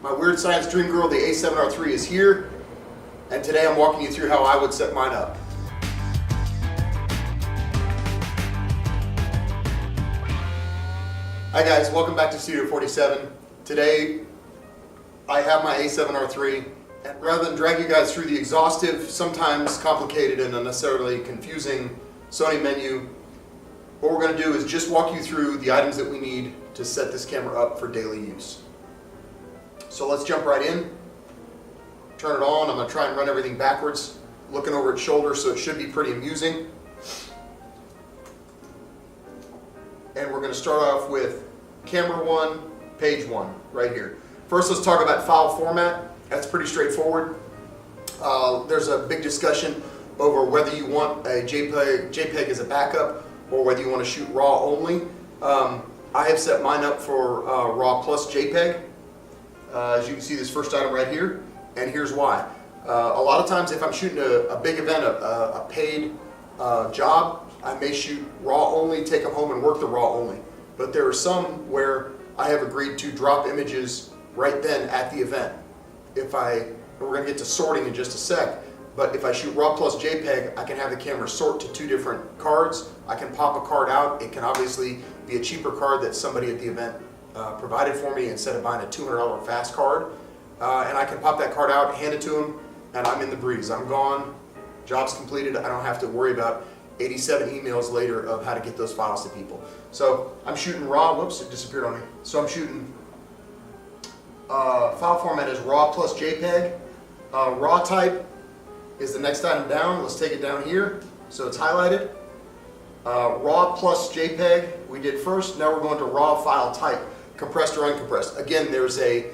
My Weird Science Dream Girl, the A7R3 is here, and today I'm walking you through how I would set mine up. Hi guys, welcome back to Studio 47. Today I have my A7R3, and rather than drag you guys through the exhaustive, sometimes complicated and unnecessarily confusing Sony menu, what we're going to do is just walk you through the items that we need to set this camera up for daily use. So let's jump right in, turn it on. I'm going to try and run everything backwards, looking over its shoulder, so it should be pretty amusing. And we're going to start off with camera 1, page 1, right here. First, let's talk about file format. That's pretty straightforward. There's a big discussion over whether you want a JPEG as a backup or whether you want to shoot RAW only. I have set mine up for RAW plus JPEG. As you can see, this first item right here, and here's why. A lot of times if I'm shooting a big event, a paid job, I may shoot RAW only, take them home and work the RAW only. But there are some where I have agreed to drop images right then at the event. We're going to get to sorting in just a sec, but if I shoot RAW plus JPEG, I can have the camera sort to two different cards. I can pop a card out. It can obviously be a cheaper card that somebody at the event provided for me instead of buying a $200 fast card. And I can pop that card out, hand it to them, and I'm in the breeze. I'm gone, job's completed. I don't have to worry about 87 emails later of how to get those files to people. So I'm shooting RAW, whoops, it disappeared on me. So I'm shooting, file format is RAW plus JPEG. RAW type is the next item down. Let's take it down here so it's highlighted. RAW plus JPEG we did first. Now we're going to RAW file type, compressed or uncompressed. Again, there's a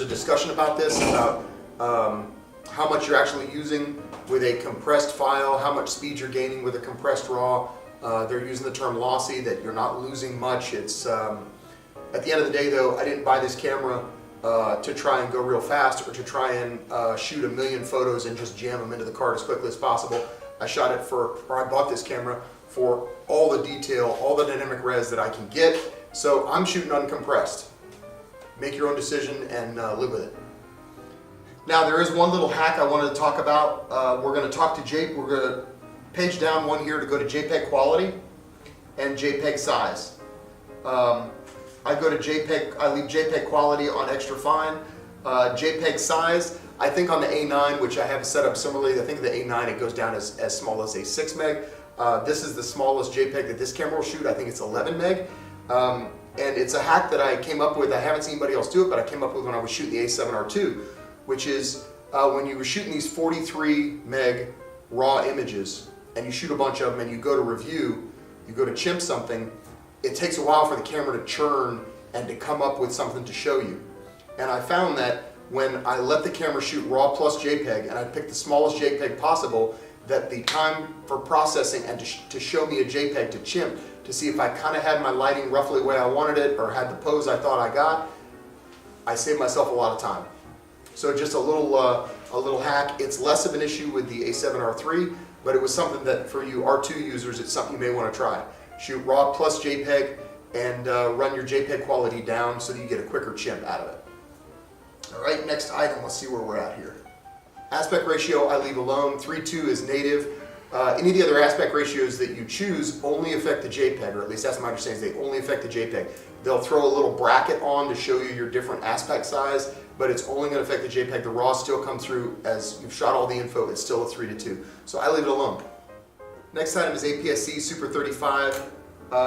discussion about this, about how much you're actually using with a compressed file, how much speed you're gaining with a compressed RAW. They're using the term lossy, that you're not losing much. It's at the end of the day though, I didn't buy this camera to try and go real fast or to try and shoot a million photos and just jam them into the card as quickly as possible. I bought this camera for all the detail, all the dynamic res that I can get. So I'm shooting uncompressed. Make your own decision and live with it. Now there is one little hack I wanted to talk about. We're going to page down one here to go to JPEG quality and JPEG size. I go to JPEG, I leave JPEG quality on extra fine. JPEG size, I think on the A9, which I have set up similarly, I think the A9 it goes down as small as a 6 meg. This is the smallest JPEG that this camera will shoot. I think it's 11 meg. And it's a hack that I came up with. I haven't seen anybody else do it, but I came up with when I was shooting the A7R2, which is when you were shooting these 43 meg RAW images and you shoot a bunch of them and you go to review, you go to chimp something, it takes a while for the camera to churn and to come up with something to show you. And I found that when I let the camera shoot RAW plus JPEG and I picked the smallest JPEG possible, that the time for processing and to show me a JPEG to chimp, to see if I kind of had my lighting roughly the way I wanted it or had the pose I thought I got, I saved myself a lot of time. So just a little hack. It's less of an issue with the A7R3, but it was something that for you R2 users, it's something you may want to try. Shoot RAW plus JPEG and run your JPEG quality down so that you get a quicker chimp out of it. All right, next item, let's see where we're at here. Aspect ratio I leave alone. 3:2 is native. Any of the other aspect ratios that you choose only affect the JPEG, or at least that's my understanding, they only affect the JPEG. They'll throw a little bracket on to show you your different aspect size, but it's only going to affect the JPEG. The RAW still come through as you've shot all the info, it's still a 3:2. So I leave it alone. Next item is APS-C Super 35.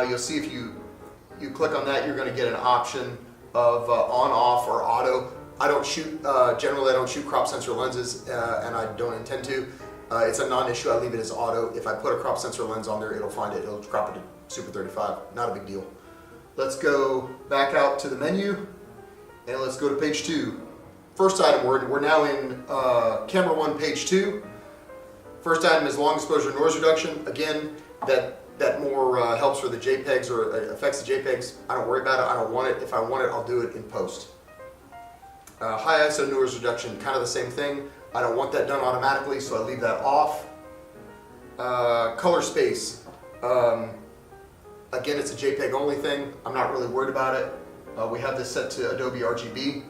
You'll see if you click on that, you're going to get an option of on, off, or auto. I don't shoot, generally I don't shoot crop sensor lenses, and I don't intend to. It's a non-issue, I leave it as auto. If I put a crop sensor lens on there, it'll find it, it'll crop it to Super 35, not a big deal. Let's go back out to the menu, and let's go to page 2. First item, we're now in camera 1, page 2. First item is long exposure noise reduction. Again, that more helps for the JPEGs or affects the JPEGs. I don't worry about it, I don't want it. If I want it, I'll do it in post. High ISO noise reduction, kind of the same thing. I don't want that done automatically, so I leave that off. Color space. Again, it's a JPEG only thing. I'm not really worried about it. We have this set to Adobe RGB.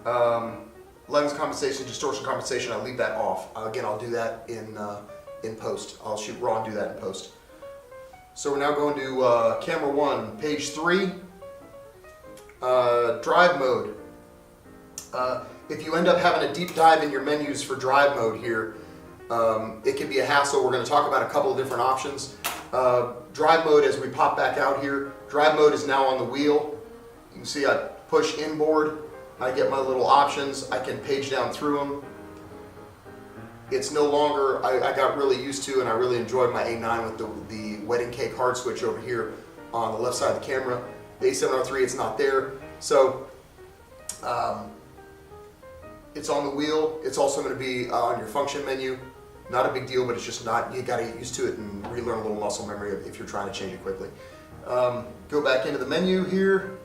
Lens compensation, distortion compensation, I leave that off. Again, I'll do that in post. I'll shoot raw and do that in post. So we're now going to camera 1, page 3, drive mode. If you end up having a deep dive in your menus for drive mode here, it can be a hassle. We're going to talk about a couple of different options. Drive mode, as we pop back out here, drive mode is now on the wheel. You can see I push inboard, I get my little options, I can page down through them. It's no longer, I got really used to and I really enjoyed my A9 with the wedding cake hard switch over here on the left side of the camera. The A7R3, it's not there. So it's on the wheel. It's also going to be on your function menu. Not a big deal, but it's just not, you got to get used to it and relearn a little muscle memory if you're trying to change it quickly. Go back into the menu here.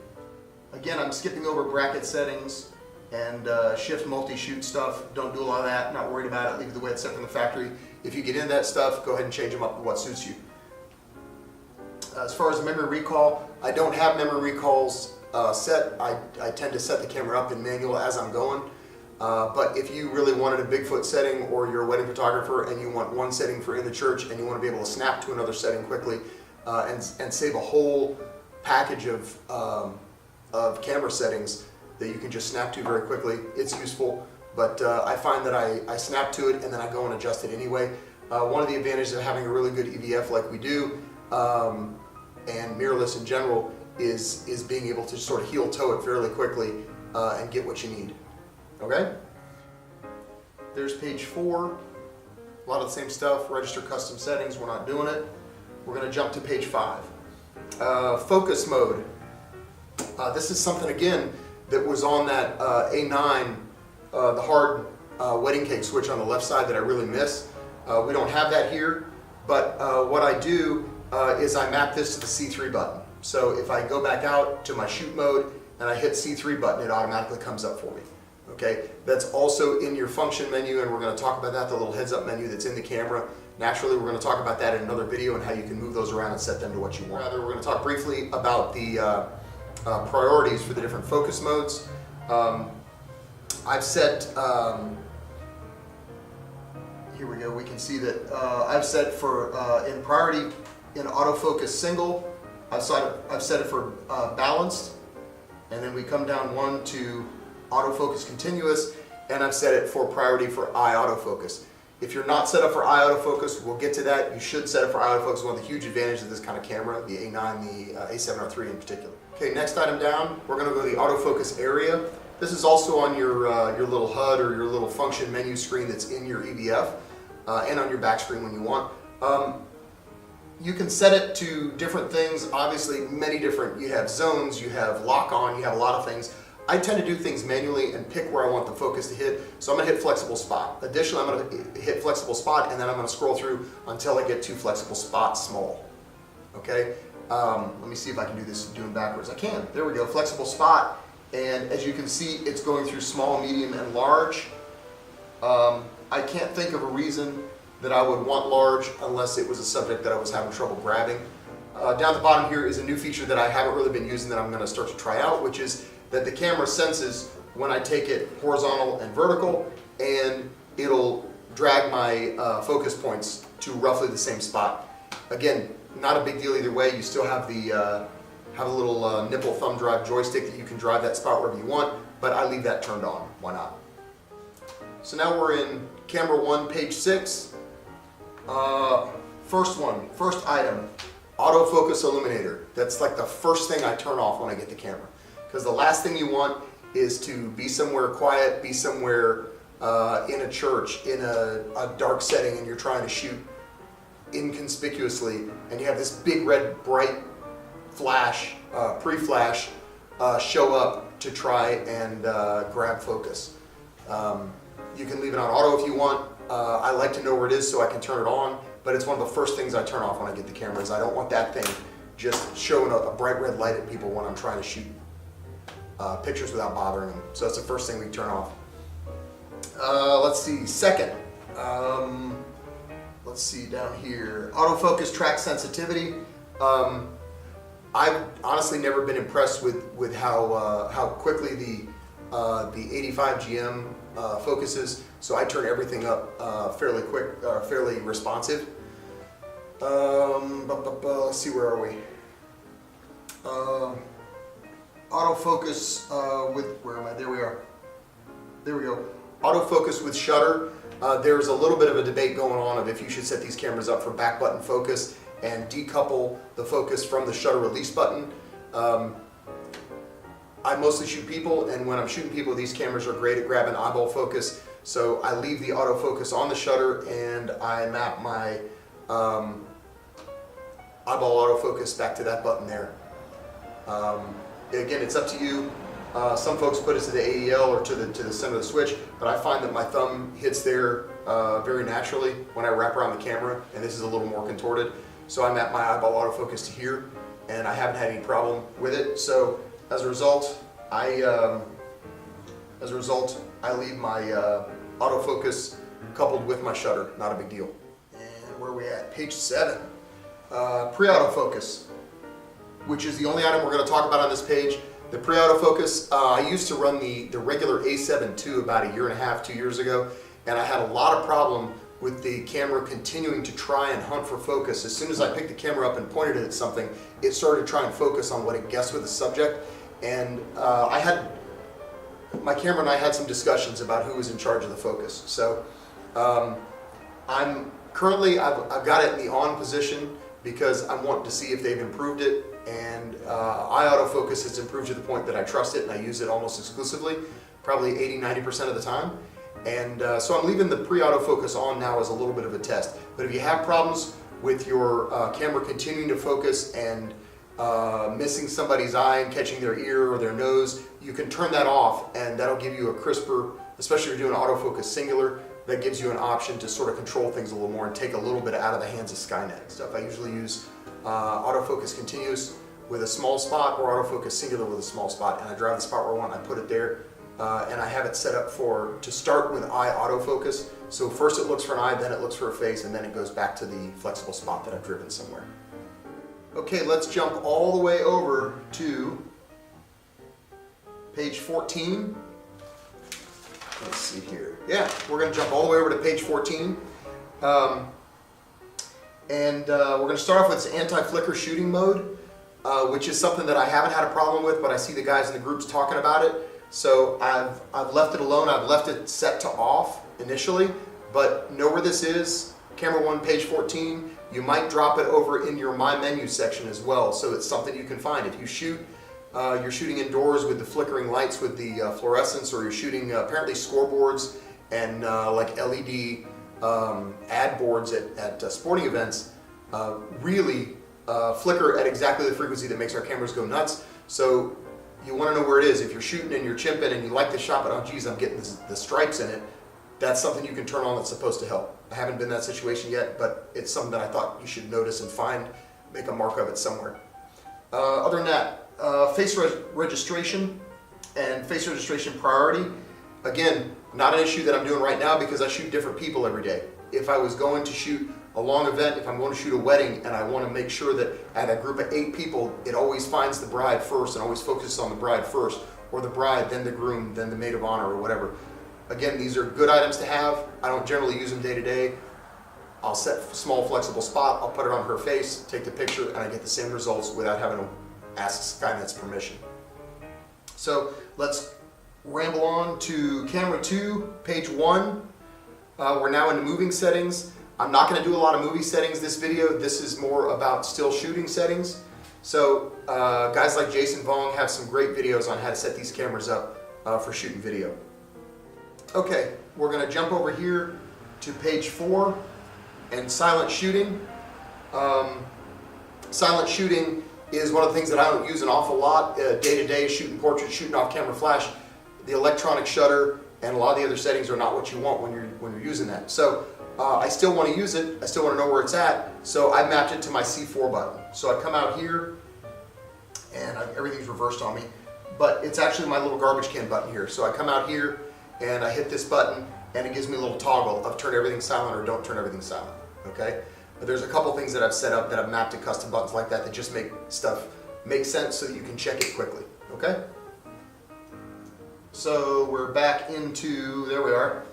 Again, I'm skipping over bracket settings and shift multi-shoot stuff. Don't do a lot of that, not worried about it, leave it the way it's set from the factory. If you get into that stuff, go ahead and change them up to what suits you. As far as memory recall, I don't have memory recalls set. I tend to set the camera up in manual as I'm going. But if you really wanted a Bigfoot setting, or you're a wedding photographer and you want one setting for in the church and you want to be able to snap to another setting quickly and save a whole package of camera settings that you can just snap to very quickly, it's useful. But I find that I snap to it and then I go and adjust it anyway. One of the advantages of having a really good EVF like we do, and mirrorless in general, is being able to sort of heel toe it fairly quickly and get what you need. Okay? There's page 4. A lot of the same stuff. Register custom settings. We're not doing it. We're going to jump to page 5. Focus mode. This is something, again, that was on that A9, the hard wedding cake switch on the left side that I really miss. We don't have that here, but what I do is I map this to the C3 button. So if I go back out to my shoot mode and I hit C3 button, it automatically comes up for me. Okay, that's also in your function menu, and we're going to talk about that, the little heads up menu that's in the camera. Naturally, we're going to talk about that in another video and how you can move those around and set them to what you want. Rather, we're going to talk briefly about the priorities for the different focus modes. I've set, here we go, we can see that I've set for, in priority, in autofocus single, I've set it for balanced, and then we come down 1 to autofocus continuous, and I've set it for priority for eye autofocus. If you're not set up for eye autofocus, we'll get to that. You should set up for eye autofocus. One of the huge advantages of this kind of camera, the A9, the A7R3 in particular. Okay, next item down, we're going to go to the autofocus area. This is also on your little HUD or your little function menu screen that's in your EVF and on your back screen when you want. You can set it to different things, obviously many different, you have zones, you have lock on, you have a lot of things. I tend to do things manually and pick where I want the focus to hit, so I'm going to hit flexible spot. Additionally, I'm going to hit flexible spot, and then I'm going to scroll through until I get to flexible spot small. Okay, let me see if I can do this doing backwards. I can. There we go, flexible spot, and as you can see, it's going through small, medium, and large. I can't think of a reason that I would want large unless it was a subject that I was having trouble grabbing. Down at the bottom here is a new feature that I haven't really been using that I'm going to start to try out, which is that the camera senses when I take it horizontal and vertical, and it'll drag my focus points to roughly the same spot. Again, not a big deal either way. You still have the have a little nipple thumb drive joystick that you can drive that spot wherever you want, but I leave that turned on. Why not? So now we're in camera 1, page 6. First item, autofocus illuminator. That's like the first thing I turn off when I get the camera. Because the last thing you want is to be somewhere quiet, be somewhere in a church, in a dark setting, and you're trying to shoot inconspicuously, and you have this big red bright flash, pre-flash, show up to try and grab focus. You can leave it on auto if you want. I like to know where it is so I can turn it on, but it's one of the first things I turn off when I get the camera. Is I don't want that thing just showing a bright red light at people when I'm trying to shoot pictures without bothering them. So that's the first thing we turn off. Let's see, second. Let's see down here. Autofocus track sensitivity. I've honestly never been impressed with how quickly the 85 GM focuses, so I turn everything up fairly quick, fairly responsive. Let's see, where are we? Autofocus with, where am I? There we are. There we go. Autofocus with shutter. There's a little bit of a debate going on of if you should set these cameras up for back button focus and decouple the focus from the shutter release button. I mostly shoot people, and when I'm shooting people, these cameras are great at grabbing eyeball focus. So I leave the autofocus on the shutter and I map my eyeball autofocus back to that button there. Again, it's up to you. Some folks put it to the AEL or to the center of the switch, but I find that my thumb hits there very naturally when I wrap around the camera, and this is a little more contorted. So I map my eyeball autofocus to here, and I haven't had any problem with it. So as a result, I leave my autofocus coupled with my shutter. Not a big deal. And where are we at? Page 7. Pre-autofocus, which is the only item we're going to talk about on this page. The pre-autofocus, I used to run the regular A7R3 about a year and a half, 2 years ago, and I had a lot of problem with the camera continuing to try and hunt for focus. As soon as I picked the camera up and pointed it at something, it started to try and focus on what it guessed with the subject. And my camera and I had some discussions about who was in charge of the focus. So I'm currently, I've got it in the on position because I want to see if they've improved it. And eye autofocus has improved to the point that I trust it and I use it almost exclusively, probably 80–90% of the time. And so I'm leaving the pre-autofocus on now as a little bit of a test. But if you have problems with your camera continuing to focus and missing somebody's eye and catching their ear or their nose, you can turn that off, and that'll give you a crisper, especially if you're doing autofocus singular, that gives you an option to sort of control things a little more and take a little bit out of the hands of Skynet and stuff. I usually use autofocus continuous with a small spot or autofocus singular with a small spot, and I drive the spot where I want, I put it there, and I have it set up to start with eye autofocus. So first it looks for an eye, then it looks for a face, and then it goes back to the flexible spot that I've driven somewhere. Okay, let's jump all the way over to page 14. Let's see here. Yeah, we're going to jump all the way over to page 14. We're going to start off with this anti-flicker shooting mode, which is something that I haven't had a problem with, but I see the guys in the groups talking about it. So I've left it alone. I've left it set to off initially, but know where this is. Camera 1, page 14. You might drop it over in your My Menu section as well, so it's something you can find. If you shoot, you're shooting indoors with the flickering lights with the fluorescence, or you're shooting apparently scoreboards and like LED ad boards at sporting events, really flicker at exactly the frequency that makes our cameras go nuts. So you want to know where it is. If you're shooting and you're chimping and you like the shot, but oh geez, I'm getting the stripes in it, that's something you can turn on that's supposed to help. I haven't been in that situation yet, but it's something that I thought you should notice and find, make a mark of it somewhere. Other than that, face registration and face registration priority. Again, not an issue that I'm doing right now because I shoot different people every day. If I was going to shoot a long event, if I'm going to shoot a wedding and I want to make sure that at a group of 8 people, it always finds the bride first and always focuses on the bride first, or the bride, then the groom, then the maid of honor, or whatever. Again, these are good items to have. I don't generally use them day to day. I'll set a small flexible spot, I'll put it on her face, take the picture, and I get the same results without having to ask Skynet's permission. So let's ramble on to camera 2, page 1. We're now in moving settings. I'm not going to do a lot of movie settings this video. This is more about still shooting settings. So guys like Jason Vong have some great videos on how to set these cameras up for shooting video. Okay, we're going to jump over here to page 4 and silent shooting. Silent shooting is one of the things that I don't use an awful lot day to day, shooting portraits, shooting off camera flash. The electronic shutter and a lot of the other settings are not what you want when you're using that. So I still want to use it. I still want to know where it's at. So I mapped it to my C4 button. So I come out here and everything's reversed on me, but it's actually my little garbage can button here. So I come out here and I hit this button and it gives me a little toggle of turn everything silent or don't turn everything silent, okay? But there's a couple things that I've set up that I've mapped to custom buttons like that just make stuff make sense so that you can check it quickly, okay? So we're back into, there we are,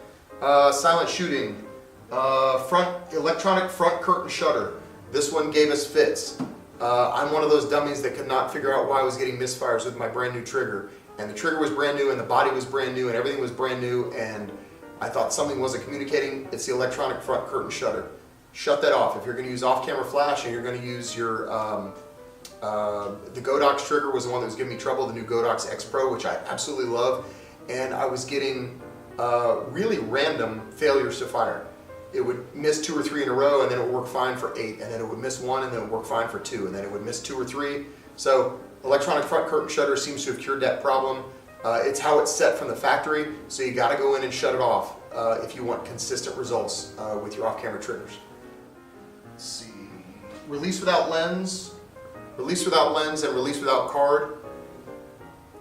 silent shooting, electronic front curtain shutter. This one gave us fits. I'm one of those dummies that could not figure out why I was getting misfires with my brand new trigger. And the trigger was brand new and the body was brand new and everything was brand new, and I thought something wasn't communicating. It's the electronic front curtain shutter. Shut that off. If you're going to use off-camera flash and you're going to use your, the Godox trigger was the one that was giving me trouble, the new Godox X Pro, which I absolutely love, and I was getting really random failures to fire. It would miss 2 or 3 in a row, and then it would work fine for 8, and then it would miss 1, and then it would work fine for 2, and then it would miss 2 or 3. So electronic front curtain shutter seems to have cured that problem. It's how it's set from the factory, so you got to go in and shut it off if you want consistent results with your off-camera triggers. Let's see. Release without lens, and release without card.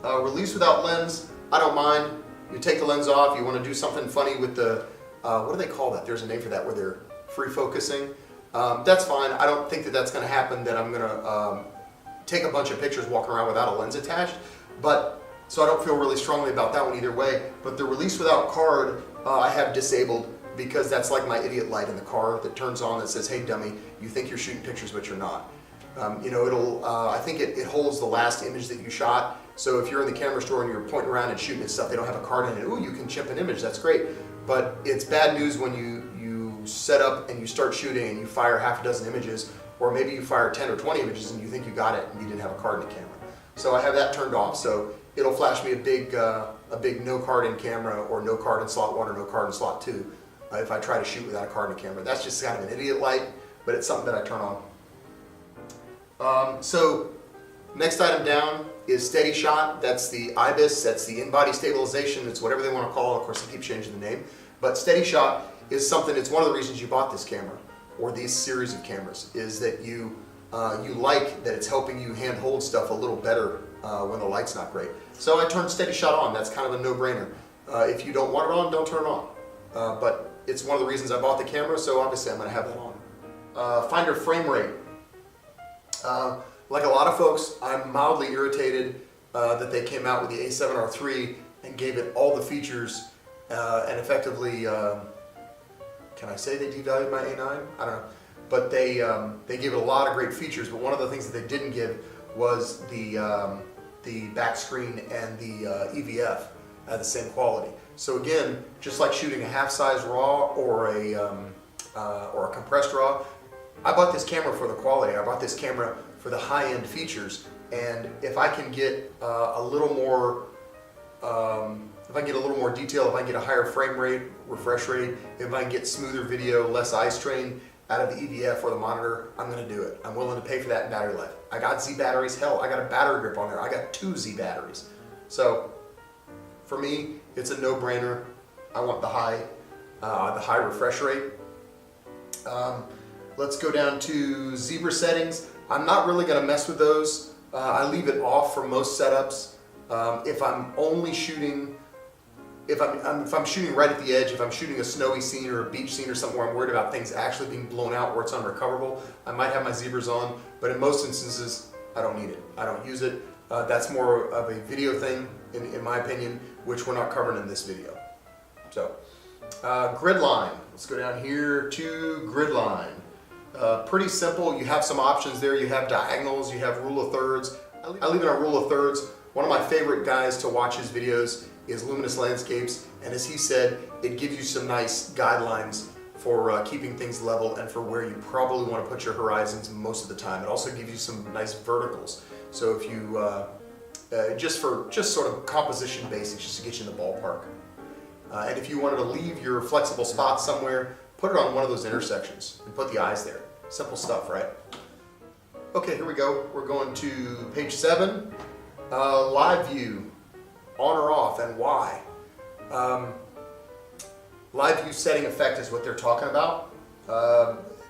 Release without lens, I don't mind. You take the lens off, you want to do something funny with the, what do they call that? There's a name for that, where they're free focusing. That's fine. I don't think that that's going to happen, that I'm going to take a bunch of pictures walking around without a lens attached. But so I don't feel really strongly about that one either way. But the release without card, I have disabled, because that's like my idiot light in the car that turns on that says, hey dummy, you think you're shooting pictures but you're not. You know, it'll, I think it holds the last image that you shot. So if you're in the camera store and you're pointing around and shooting at stuff, they don't have a card in it. Ooh, you can chip an image, that's great. But it's bad news when you set up and you start shooting and you fire half a dozen images, or maybe you fire 10 or 20 images and you think you got it and you didn't have a card in the camera. So I have that turned off. So it'll flash me a big no card in camera, or no card in slot 1 or no card in slot 2 if I try to shoot without a card in the camera. That's just kind of an idiot light, but it's something that I turn on. So next item down is steady shot. That's the IBIS, that's the in-body stabilization, it's whatever they want to call it. Of course, they keep changing the name. But steady shot is something, it's one of the reasons you bought this camera, or these series of cameras, is that you like that it's helping you hand hold stuff a little better when the light's not great. So I turned steady shot on. That's kind of a no-brainer. If you don't want it on, don't turn it on. But it's one of the reasons I bought the camera, so obviously I'm going to have that on. Finder frame rate. Like a lot of folks, I'm mildly irritated that they came out with the A7R3 and gave it all the features and effectively, can I say they devalued my A9? I don't know. But they gave it a lot of great features, but one of the things that they didn't give was the back screen and the EVF at the same quality. So again, just like shooting a half-size RAW or a compressed RAW, I bought this camera for the quality. I bought this camera for the high-end features, and if I can get a little more, if I can get a little more detail, if I can get a higher frame rate, refresh rate, if I can get smoother video, less eye strain out of the EVF or the monitor, I'm going to do it. I'm willing to pay for that in battery life. I got Z batteries. Hell, I got a battery grip on there. I got 2 Z batteries. So for me, it's a no-brainer. I want the high refresh rate. Let's go down to zebra settings. I'm not really going to mess with those. I leave it off for most setups. If I'm only shooting, if I'm shooting right at the edge, if I'm shooting a snowy scene or a beach scene or something where I'm worried about things actually being blown out where it's unrecoverable, I might have my zebras on, but in most instances, I don't need it. I don't use it. That's more of a video thing, in my opinion, which we're not covering in this video. So, grid line. Let's go down here to grid line. Pretty simple. You have some options there. You have diagonals, you have rule of thirds. I leave it on rule of thirds. One of my favorite guys to watch his videos is Luminous Landscapes, and as he said, it gives you some nice guidelines for keeping things level and for where you probably want to put your horizons most of the time. It also gives you some nice verticals. So if you, just sort of composition basics, just to get you in the ballpark. And if you wanted to leave your flexible spot somewhere, put it on one of those intersections and put the eyes there. Simple stuff, right? Okay, here we go. We're going to page 7. Live view, on or off, and why. Live view setting effect is what they're talking about.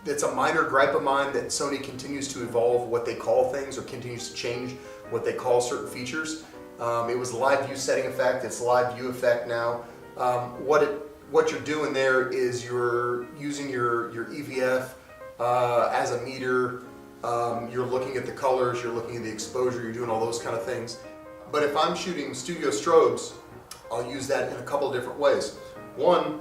It's a minor gripe of mine that Sony continues to evolve what they call things, or continues to change what they call certain features. It was live view setting effect, it's live view effect now. What you're doing there is you're using your EVF as a meter. You're looking at the colors, you're looking at the exposure, you're doing all those kind of things. But if I'm shooting studio strobes, I'll use that in a couple of different ways. One,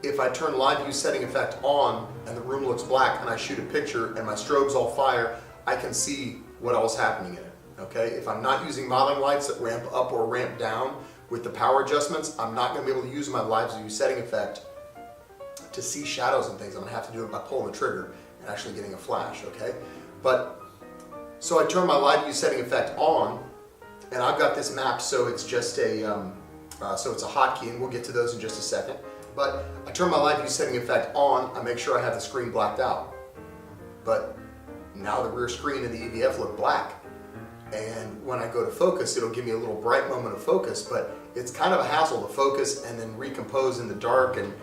if I turn live view setting effect on and the room looks black and I shoot a picture and my strobes all fire, I can see what else is happening in it. Okay? If I'm not using modeling lights that ramp up or ramp down with the power adjustments, I'm not going to be able to use my live view setting effect to see shadows and things. I'm going to have to do it by pulling the trigger and actually getting a flash. Okay? But so I turn my live view setting effect on, and I've got this map, so it's just a so it's a hotkey, and we'll get to those in just a second. But I turn my live view setting effect on, I make sure I have the screen blacked out. But now the rear screen and the EVF look black. And when I go to focus, it'll give me a little bright moment of focus, but it's kind of a hassle to focus and then recompose in the dark, and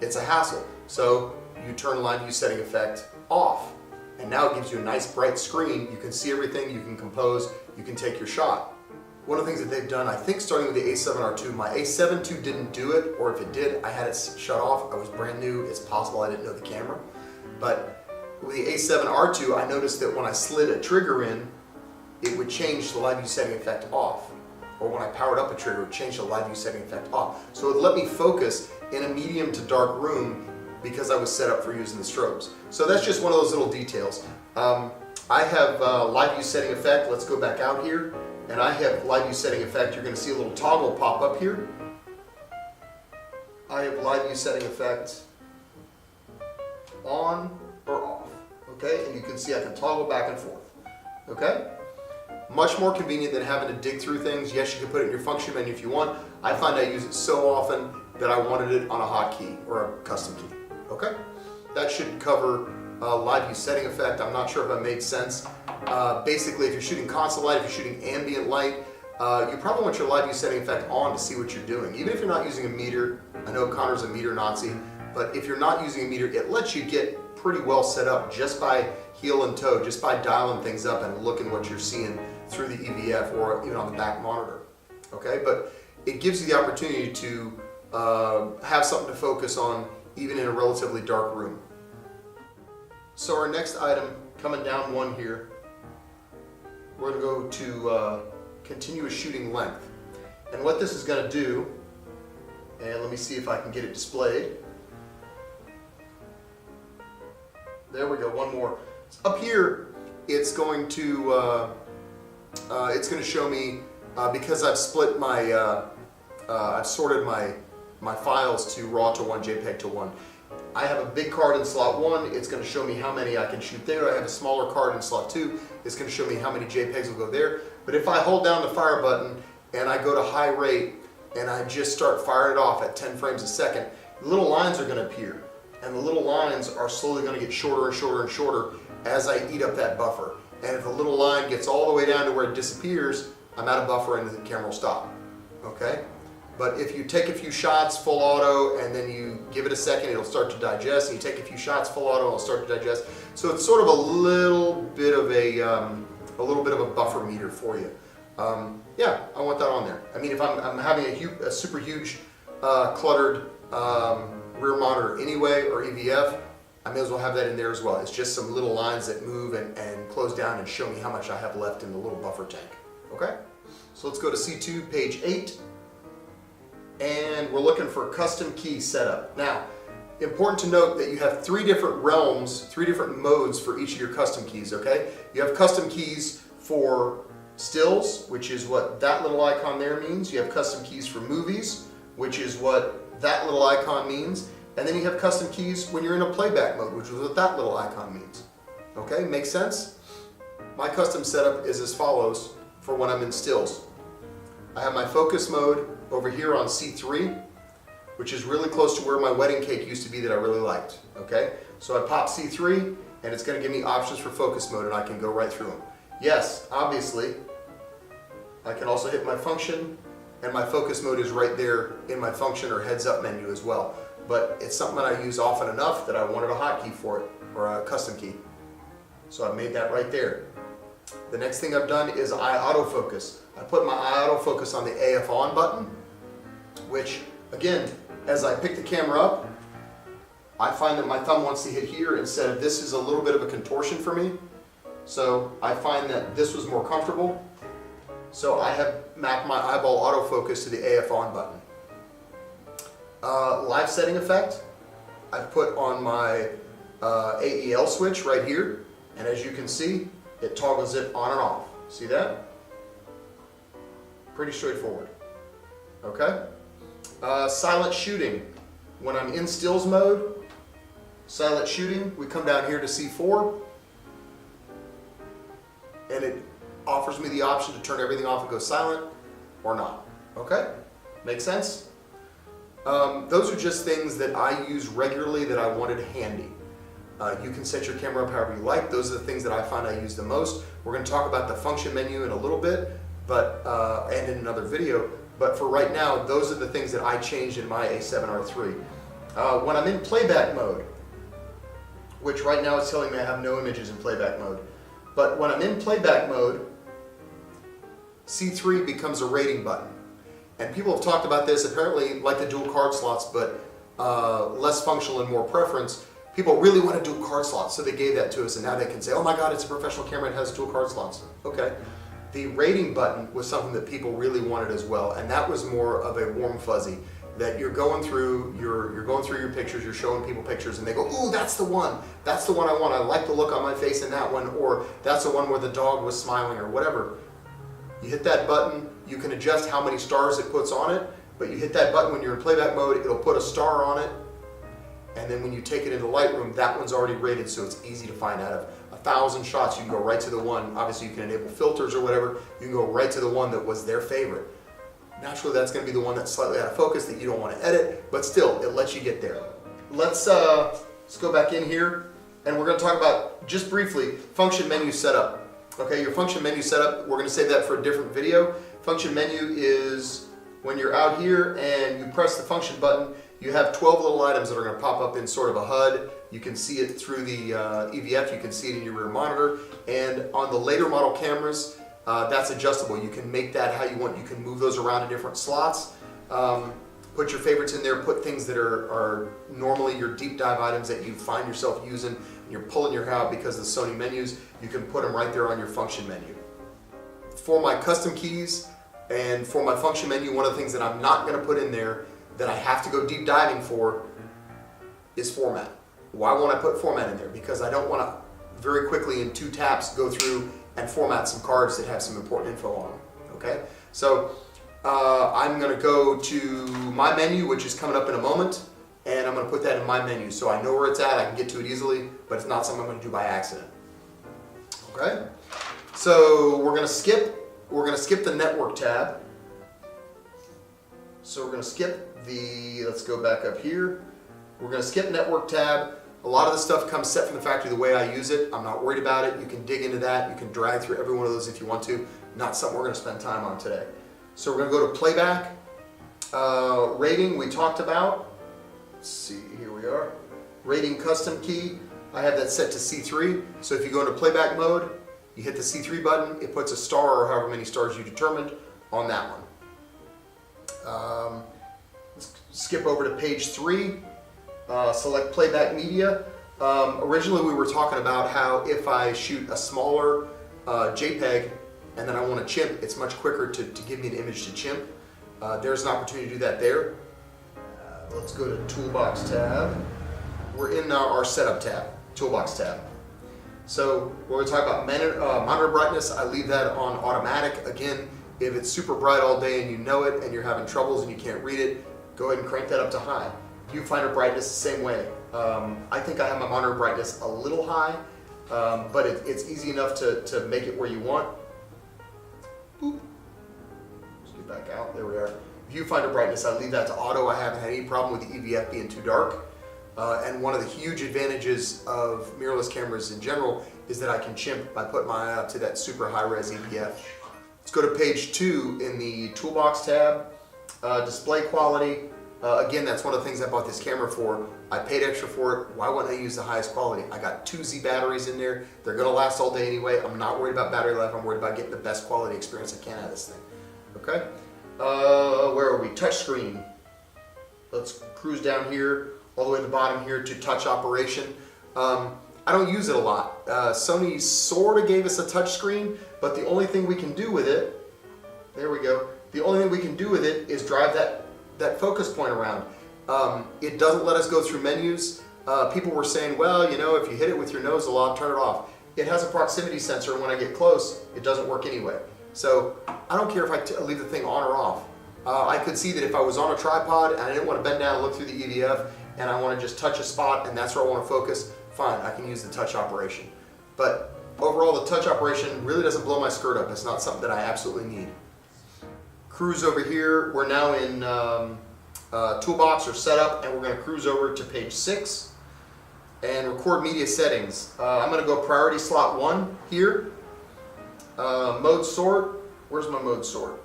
it's a hassle. So you turn live view setting effect off, and now it gives you a nice bright screen. You can see everything, you can compose, you can take your shot. One of the things that they've done, I think starting with the A7R2, my A7 II didn't do it, or if it did, I had it shut off. I was brand new, it's possible I didn't know the camera. But with the A7R2, I noticed that when I slid a trigger in, it would change the live view setting effect off. Or when I powered up a trigger, it would change the live view setting effect off. So it let me focus in a medium to dark room because I was set up for using the strobes. So that's just one of those little details. I have live view setting effect. Let's go back out here. And I have live view setting effect. You're going to see a little toggle pop up here. I have live view setting effect on or off. Okay, and you can see I can toggle back and forth. Okay, much more convenient than having to dig through things. Yes, you can put it in your function menu if you want. I find I use it so often that I wanted it on a hotkey or a custom key. Okay, that should cover live view setting effect. I'm not sure if I made sense. Basically, if you're shooting console light, if you're shooting ambient light, you probably want your live view setting effect on to see what you're doing. Even if you're not using a meter, I know Connor's a meter Nazi, but if you're not using a meter, it lets you get pretty well set up just by heel and toe, just by dialing things up and looking what you're seeing through the EVF or even on the back monitor. Okay, but it gives you the opportunity to have something to focus on even in a relatively dark room. So our next item, coming down one here, we're going to go to continuous shooting length. And what this is going to do, and let me see if I can get it displayed. There we go, one more. Up here, it's going to show me, because I've split my, I've sorted my files to RAW to 1, JPEG to 1. I have a big card in slot 1, it's going to show me how many I can shoot there. I have a smaller card in slot 2, it's going to show me how many JPEGs will go there. But if I hold down the fire button and I go to high rate and I just start firing it off at 10 frames a second, the little lines are going to appear. And the little lines are slowly going to get shorter and shorter and shorter as I eat up that buffer. And if the little line gets all the way down to where it disappears, I'm out of buffer and the camera will stop. Okay? But if you take a few shots full auto and then you give it a second, it'll start to digest. And you take a few shots full auto, it'll start to digest. So it's sort of a little bit of a buffer meter for you. Yeah, I want that on there. I mean, if I'm having a super huge cluttered rear monitor anyway, or EVF, I may as well have that in there as well. It's just some little lines that move and close down and show me how much I have left in the little buffer tank. Okay? So let's go to C2, page 8. And we're looking for custom key setup. Now, important to note that you have 3 different realms, 3 different modes for each of your custom keys, okay? You have custom keys for stills, which is what that little icon there means. You have custom keys for movies, which is what that little icon means. And then you have custom keys when you're in a playback mode, which is what that little icon means. Okay, makes sense? My custom setup is as follows for when I'm in stills. I have my focus mode over here on C3, which is really close to where my wedding cake used to be that I really liked. Okay, so I pop C3 and it's going to give me options for focus mode and I can go right through them. Yes, obviously, I can also hit my function and my focus mode is right there in my function or heads up menu as well. But it's something that I use often enough that I wanted a hotkey for it, or a custom key. So I've made that right there. The next thing I've done is eye autofocus. I put my eye autofocus on the AF on button, which again, as I pick the camera up, I find that my thumb wants to hit here instead of this is a little bit of a contortion for me. So I find that this was more comfortable. So I have mapped my eyeball autofocus to the AF on button. Live setting effect, I've put on my AEL switch right here, and as you can see, it toggles it on and off. See that? Pretty straightforward. Okay? Silent shooting. When I'm in stills mode, silent shooting, we come down here to C4, and it offers me the option to turn everything off and go silent or not. Okay? Make sense? Those are just things that I use regularly that I wanted handy. You can set your camera up however you like. Those are the things that I find I use the most. We're going to talk about the function menu in a little bit, but and in another video. But for right now, those are the things that I changed in my A7R3. When I'm in playback mode, which right now is telling me I have no images in playback mode, but when I'm in playback mode, C3 becomes a rating button. And people have talked about this, apparently like the dual card slots, but less functional and more preference. People really want to do card slots, so they gave that to us, and now they can say, oh my God, it's a professional camera, it has dual card slots. Okay. The rating button was something that people really wanted as well, and that was more of a warm fuzzy, that you're going through your pictures, you're showing people pictures, and they go, ooh, that's the one I want, I like the look on my face in that one, or that's the one where the dog was smiling, or whatever. You hit that button, you can adjust how many stars it puts on it, but you hit that button when you're in playback mode, it'll put a star on it, and then when you take it into Lightroom, that one's already rated, so it's easy to find. Out of 1,000 shots, you can go right to the one. Obviously, you can enable filters or whatever. You can go right to the one that was their favorite. Naturally, that's going to be the one that's slightly out of focus that you don't want to edit, but still, it lets you get there. Let's go back in here, and we're going to talk about, just briefly, function menu setup. Okay, your function menu setup, we're going to save that for a different video. Function menu is when you're out here and you press the function button, you have 12 little items that are going to pop up in sort of a HUD. You can see it through the EVF, you can see it in your rear monitor, and on the later model cameras, that's adjustable. You can make that how you want. You can move those around in different slots. Put your favorites in there, put things that are normally your deep dive items that you find yourself using, and you're pulling your hair out because of the Sony menus, you can put them right there on your function menu. For my custom keys and for my function menu, one of the things that I'm not going to put in there that I have to go deep diving for is format. Why won't I put format in there? Because I don't want to very quickly in 2 taps go through and format some cards that have some important info on them. Okay, so I'm going to go to my menu, which is coming up in a moment, and I'm going to put that in my menu so I know where it's at, I can get to it easily, but it's not something I'm going to do by accident. Okay, so we're going to skip the network tab. So we're going to skip let's go back up here. We're going to skip network tab. A lot of the stuff comes set from the factory the way I use it. I'm not worried about it. You can dig into that. You can drag through every one of those if you want to. Not something we're going to spend time on today. So we're going to go to playback. Rating we talked about. Let's see, here we are. Rating custom key. I have that set to C3. So if you go into playback mode, you hit the C3 button, it puts a star or however many stars you determined on that one. Let's skip over to page 3. Select playback media. Originally we were talking about how if I shoot a smaller JPEG and then I want to chimp, it's much quicker to give me an image to chimp. There's an opportunity to do that there. Let's go to Toolbox tab. We're in our Setup tab, Toolbox tab. So we're going to talk about monitor brightness. I leave that on automatic. Again, if it's super bright all day and you know it and you're having troubles and you can't read it, go ahead and crank that up to high. Viewfinder brightness the same way. I think I have my monitor brightness a little high, but it's easy enough to make it where you want. Boop. Let's get back out. There we are. Viewfinder brightness, I leave that to auto. I haven't had any problem with the EVF being too dark. And one of the huge advantages of mirrorless cameras in general is that I can chimp by putting my eye up to that super high-res EVF. Let's go to page 2 in the Toolbox tab. Display quality. Again, that's one of the things I bought this camera for. I paid extra for it. Why wouldn't I use the highest quality? I got 2 Z batteries in there. They're going to last all day anyway. I'm not worried about battery life. I'm worried about getting the best quality experience I can out of this thing. Okay? Where are we? Touchscreen. Let's cruise down here, all the way to the bottom here to touch operation. I don't use it a lot. Sony sort of gave us a touchscreen, but the only thing we can do with it There we go. The only thing we can do with it is drive that focus point around. It doesn't let us go through menus. People were saying, well, you know, if you hit it with your nose a lot, turn it off. It has a proximity sensor, and when I get close, it doesn't work anyway. So I don't care if I leave the thing on or off. I could see that if I was on a tripod and I didn't want to bend down and look through the EVF, and I want to just touch a spot and that's where I want to focus, fine, I can use the touch operation. But overall, the touch operation really doesn't blow my skirt up. It's not something that I absolutely need. Cruise over here. We're now in toolbox or setup, and we're going to cruise over to page 6 and record media settings. I'm going to go priority slot 1 here. Mode sort. Where's my mode sort?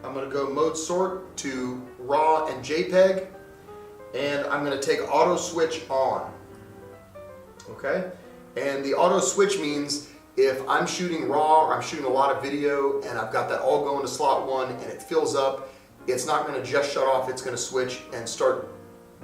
I'm going to go mode sort to RAW and JPEG, and I'm going to take auto switch on. Okay? And the auto switch means if I'm shooting RAW or I'm shooting a lot of video and I've got that all going to slot 1 and it fills up, it's not going to just shut off, it's going to switch and start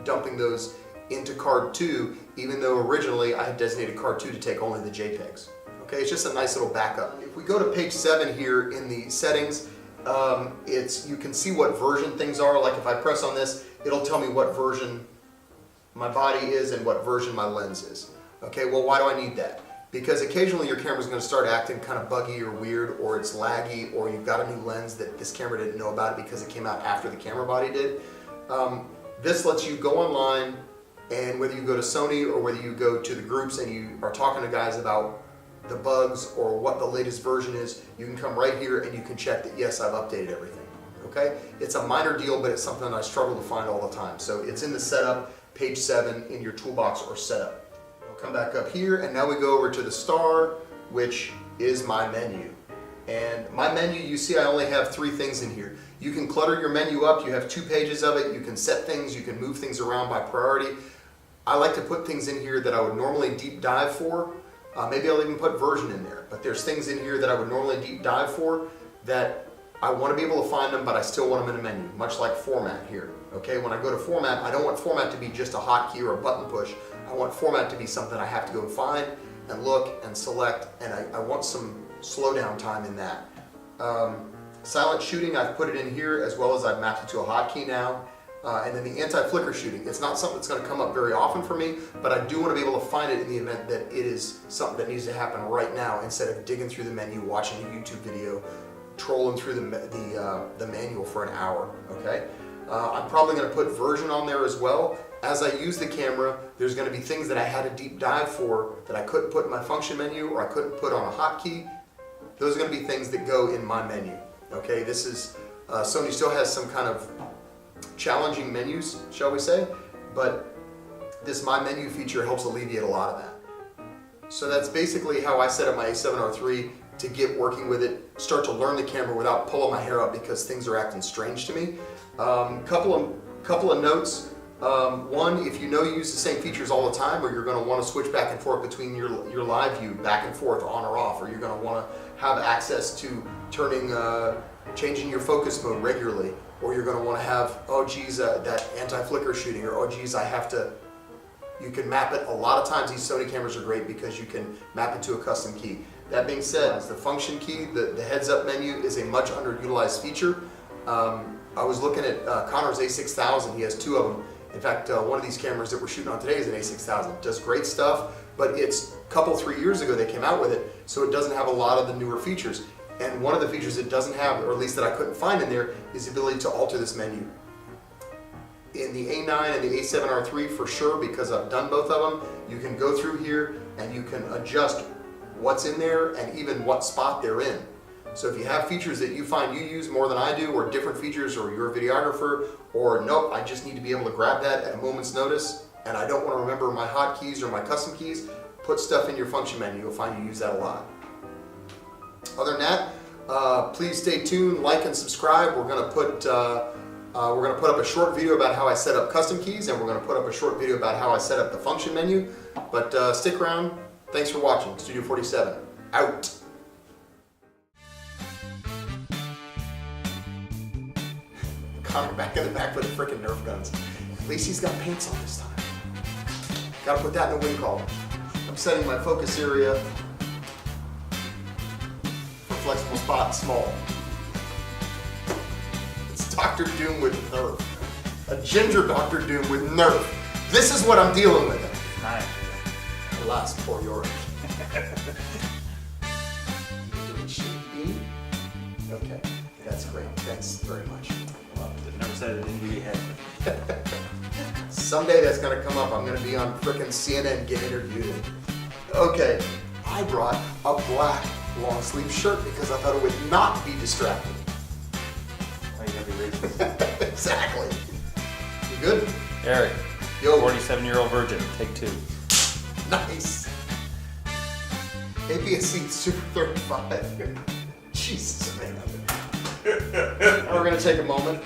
dumping those into card 2, even though originally I had designated card 2 to take only the JPEGs. Okay, it's just a nice little backup. If we go to page 7 here in the settings, you can see what version things are. Like if I press on this, it'll tell me what version my body is and what version my lens is. Okay, well, why do I need that? Because occasionally your camera's going to start acting kind of buggy or weird, or it's laggy, or you've got a new lens that this camera didn't know about because it came out after the camera body did. This lets you go online, and whether you go to Sony or whether you go to the groups and you are talking to guys about the bugs or what the latest version is, you can come right here and you can check that, yes, I've updated everything. Okay? It's a minor deal, but it's something that I struggle to find all the time. So it's in the setup, page 7 in your toolbox or setup. Come back up here, and now we go over to the star, which is my menu. And my menu, you see I only have 3 things in here. You can clutter your menu up, you have 2 pages of it, you can set things, you can move things around by priority. I like to put things in here that I would normally deep dive for. Maybe I'll even put version in there, but there's things in here that I would normally deep dive for that I want to be able to find them, but I still want them in a menu, much like format here. Okay, when I go to format, I don't want format to be just a hotkey or a button push. I want format to be something I have to go find and look and select, and I want some slowdown time in that. Silent shooting, I've put it in here, as well as I've mapped it to a hotkey now. And then the anti-flicker shooting, it's not something that's going to come up very often for me, but I do want to be able to find it in the event that it is something that needs to happen right now, instead of digging through the menu, watching a YouTube video, trolling through the manual for an hour. Okay, I'm probably going to put version on there as well. As I use the camera, there's going to be things that I had to deep dive for that I couldn't put in my function menu or I couldn't put on a hotkey. Those are going to be things that go in my menu. Okay, this is Sony still has some kind of challenging menus, shall we say, but this My Menu feature helps alleviate a lot of that. So that's basically how I set up my A7R3 to get working with it, start to learn the camera without pulling my hair out because things are acting strange to me. Couple of notes. One, if you know you use the same features all the time, or you're going to want to switch back and forth between your live view, back and forth, on or off, or you're going to want to have access to changing your focus mode regularly, or you're going to want to have, oh geez, that anti-flicker shooting, or oh geez, you can map it. A lot of times these Sony cameras are great because you can map it to a custom key. That being said, the function key, the heads-up menu is a much underutilized feature. I was looking at Connor's A6000, he has 2 of them. In fact, one of these cameras that we're shooting on today is an A6000. It does great stuff, but it's a couple, 3 years ago they came out with it, so it doesn't have a lot of the newer features. And one of the features it doesn't have, or at least that I couldn't find in there, is the ability to alter this menu. In the A9 and the A7R3 for sure, because I've done both of them, you can go through here and you can adjust what's in there and even what spot they're in. So if you have features that you find you use more than I do, or different features, or you're a videographer, or nope, I just need to be able to grab that at a moment's notice and I don't want to remember my hotkeys or my custom keys, put stuff in your function menu. You'll find you use that a lot. Other than that, please stay tuned, like and subscribe. We're going to put up a short video about how I set up custom keys, and we're going to put up a short video about how I set up the function menu. But stick around. Thanks for watching. Studio 47 out. Connor back in the back with the frickin' Nerf guns. At least he's got paints on this time. Gotta put that in the wing column. I'm setting my focus area. flexible spot, small. It's Dr. Doom with Nerf. A ginger Dr. Doom with Nerf. This is what I'm dealing with. Nice. Alas, poor Yorick. You doing shit, Bean? Okay, that's great. Thanks very much. Well, never said it into your head. Someday that's gonna come up. I'm gonna be on frickin' CNN get interviewed. Okay, I brought a black long sleeve shirt because I thought it would not be distracting. Oh, you gotta be racist. Exactly. You good? Eric, Yo. 47-year-old virgin, take 2. Nice. APS-C Super 35. Jesus, man. We're gonna take a moment.